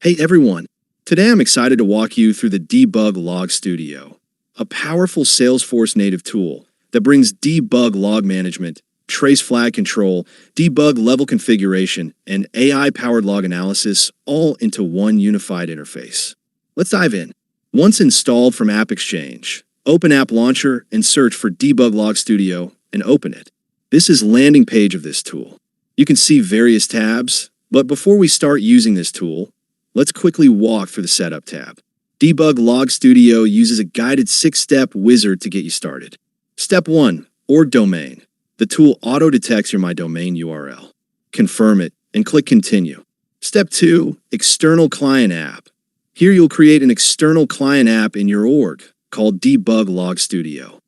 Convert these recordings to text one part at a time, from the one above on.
Hey everyone! Today I'm excited to walk you through the Debug Log Studio, a powerful Salesforce native tool that brings debug log management, trace flag control, debug level configuration, and AI-powered log analysis all into one unified interface. Let's dive in. Once installed from AppExchange, open App Launcher and search for Debug Log Studio and open it. This is the landing page of this tool. You can see various tabs, but before we start using this tool, let's quickly walk through the Setup tab. Debug Log Studio uses a guided 6-step wizard to get you started. Step 1. Org domain. The tool auto-detects your My Domain URL. Confirm it and click Continue. Step 2. External client app. Here you'll create an external client app in your org called Debug Log Studio.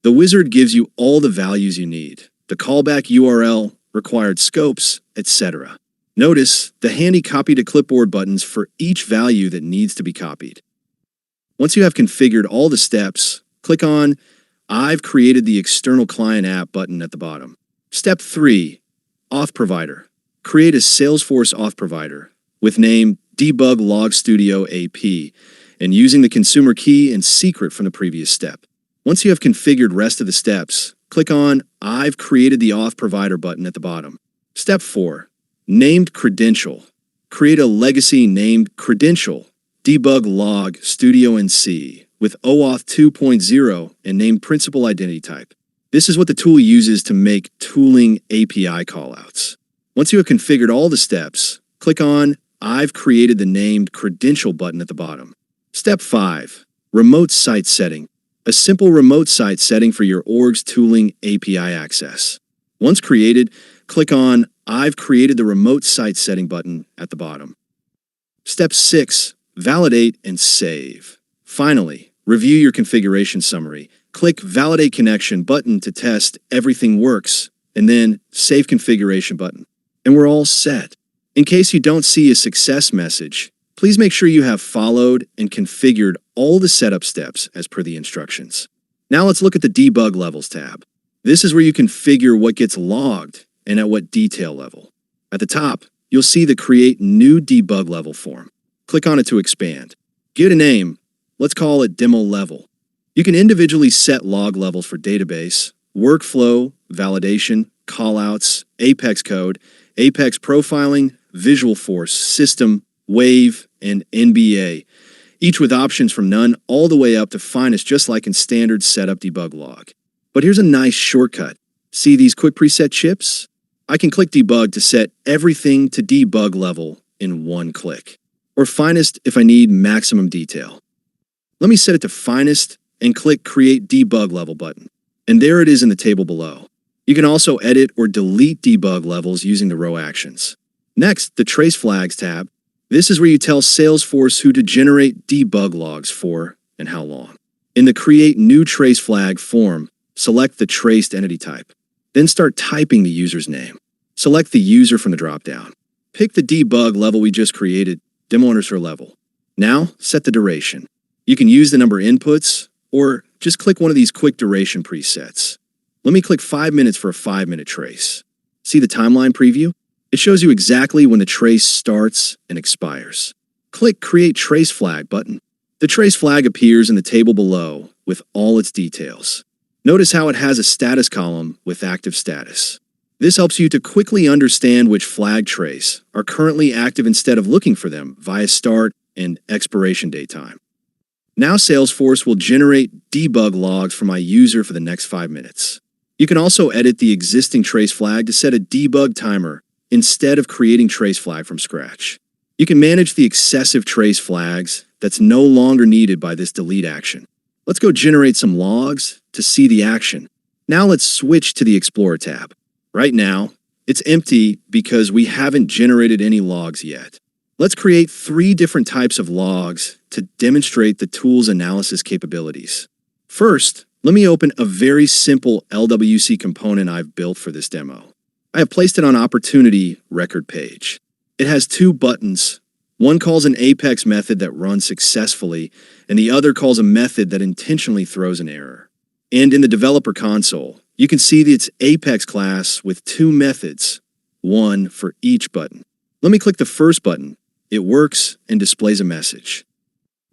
The wizard gives you all the values you need: the callback URL, required scopes, etc. Notice the handy Copy to Clipboard buttons for each value that needs to be copied. Once you have configured all the steps, click on I've created the external client app button at the bottom. Step 3. Auth provider. Create a Salesforce auth provider with name Debug Log Studio AP and using the consumer key and secret from the previous step. Once you have configured rest of the steps, click on I've created the auth provider button at the bottom. Step 4. Named credential. Create a legacy named credential, Debug Log Studio NC, with OAuth 2.0 and named principal identity type. This is what the tool uses to make tooling API callouts. Once you have configured all the steps, click on I've created the named credential button at the bottom. Step 5. Remote site setting. A simple remote site setting for your org's tooling API access. Once created, click on I've created the remote site setting button at the bottom. Step 6. Validate and save. Finally, review your configuration summary. Click Validate Connection button to test everything works, and then Save Configuration button. And we're all set. In case you don't see a success message, please make sure you have followed and configured all the setup steps as per the instructions. Now let's look at the Debug Levels tab. This is where you configure what gets logged and at what detail level. At the top, you'll see the Create New Debug Level form. Click on it to expand. Give it a name. Let's call it Demo Level. You can individually set log levels for database, workflow, validation, callouts, Apex code, Apex profiling, Visualforce, system, wave, and NBA, each with options from none all the way up to finest, just like in standard setup debug log. But here's a nice shortcut. See these quick preset chips? I can click Debug to set everything to debug level in one click, or finest if I need maximum detail. Let me set it to finest and click Create Debug Level button. And there it is in the table below. You can also edit or delete debug levels using the row actions. Next, the Trace Flags tab. This is where you tell Salesforce who to generate debug logs for and how long. In the Create New Trace Flag form, select the traced entity type. Then start typing the user's name. Select the user from the dropdown. Pick the debug level we just created, demo_level. Now, set the duration. You can use the number inputs, or just click one of these quick duration presets. Let me click 5 minutes for a 5-minute trace. See the timeline preview? It shows you exactly when the trace starts and expires. Click Create Trace Flag button. The trace flag appears in the table below with all its details. Notice how it has a status column with active status. This helps you to quickly understand which flag trace are currently active instead of looking for them via start and expiration date time. Now Salesforce will generate debug logs for my user for the next 5 minutes. You can also edit the existing trace flag to set a debug timer instead of creating trace flag from scratch. You can manage the excessive trace flags that's no longer needed by this delete action. Let's go generate some logs to see the action. Now let's switch to the Explorer tab. Right now, it's empty because we haven't generated any logs yet. Let's create 3 different types of logs to demonstrate the tool's analysis capabilities. First, let me open a very simple LWC component I've built for this demo. I have placed it on Opportunity Record page. It has 2 buttons. One calls an Apex method that runs successfully, and the other calls a method that intentionally throws an error. And in the developer console, you can see its Apex class with 2 methods, one for each button. Let me click the first button, It works and displays a message.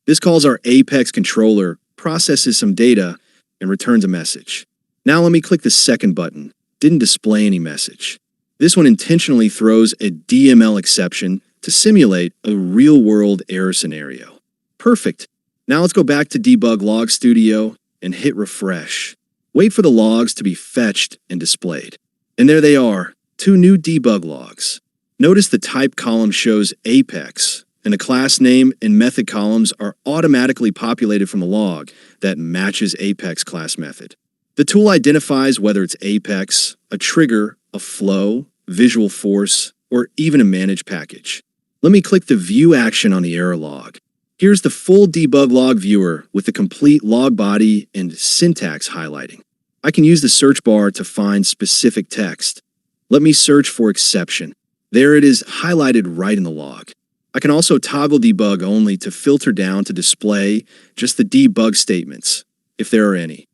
This calls our Apex controller, processes some data, and returns a message. Now let me click the second button. Didn't display any message. This one intentionally throws a DML exception to simulate a real-world error scenario. Perfect. Now let's go back to Debug Log Studio and hit refresh. Wait for the logs to be fetched and displayed. And there they are, 2 new debug logs. Notice the type column shows Apex, and the class name and method columns are automatically populated from the log that matches Apex class method. The tool identifies whether it's Apex, a trigger, a flow, visual force, or even a managed package. Let me click the View action on the error log. Here's the full debug log viewer with the complete log body and syntax highlighting. I can use the search bar to find specific text. Let me search for exception. There it is highlighted right in the log. I can also toggle Debug Only to filter down to display just the debug statements, if there are any.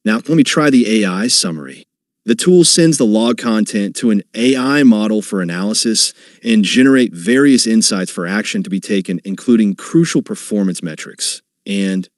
Now let me try the AI summary. The tool sends the log content to an AI model for analysis and generate various insights for action to be taken, including crucial performance metrics. And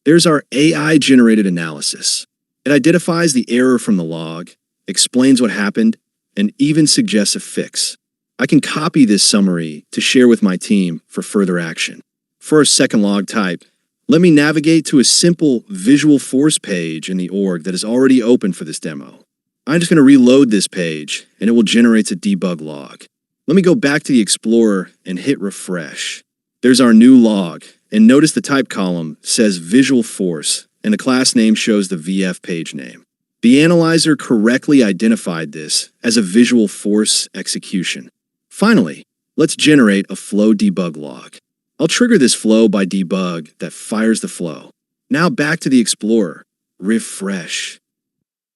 there's our AI-generated analysis. It identifies the error from the log, explains what happened, and even suggests a fix. I can copy this summary to share with my team for further action. For our second log type, let me navigate to a simple visual force page in the org that is already open for this demo. I'm just going to reload this page, and it will generate a debug log. Let me go back to the Explorer and hit refresh. There's our new log, and notice the type column says Visual Force, and the class name shows the VF page name. The analyzer correctly identified this as a visual force execution. Finally, let's generate a flow debug log. I'll trigger this flow by debug that fires the flow. Now back to the Explorer. Refresh.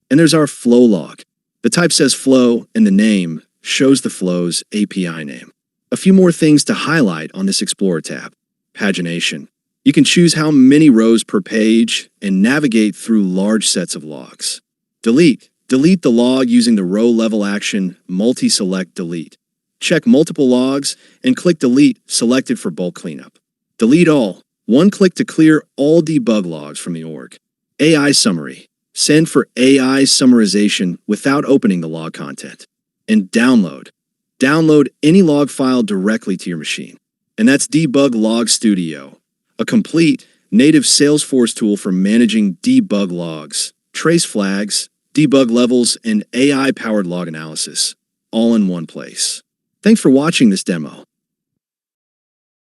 And there's our flow log. The type says flow, and the name shows the flow's API name. A few more things to highlight on this Explorer tab. Pagination. You can choose how many rows per page and navigate through large sets of logs. Delete. Delete the log using the row level action multi-select delete. Check multiple logs and click delete selected for bulk cleanup. Delete all. One click to clear all debug logs from the org. AI summary. Send for AI summarization without opening the log content. And download. Download any log file directly to your machine. And that's Debug Log Studio, a complete native Salesforce tool for managing debug logs, trace flags, debug levels, and AI-powered log analysis, all in one place. Thanks for watching this demo.